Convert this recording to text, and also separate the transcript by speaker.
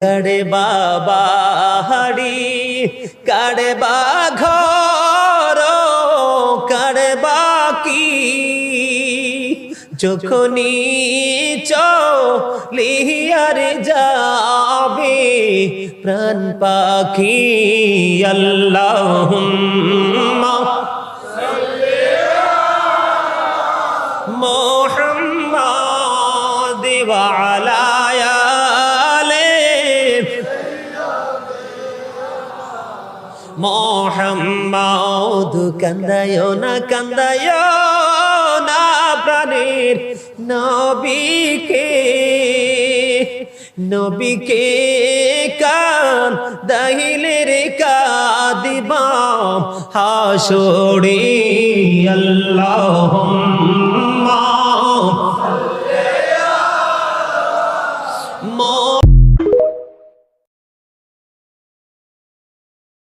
Speaker 1: কাড়ে বাবা হাড়ি কাড়ে বা ঘর কাড়ে বাকি যখনই চলিয়ার যাবে প্রাণ পাখি আল্লাহুম্মা মুহাম্মাদ ওয়া আলা মোহাম্মদ কান্দায় না প্রাণের নবীকে কান্দাইলে রে কাঁদিবাম হাসরে আল্লাহুম্মা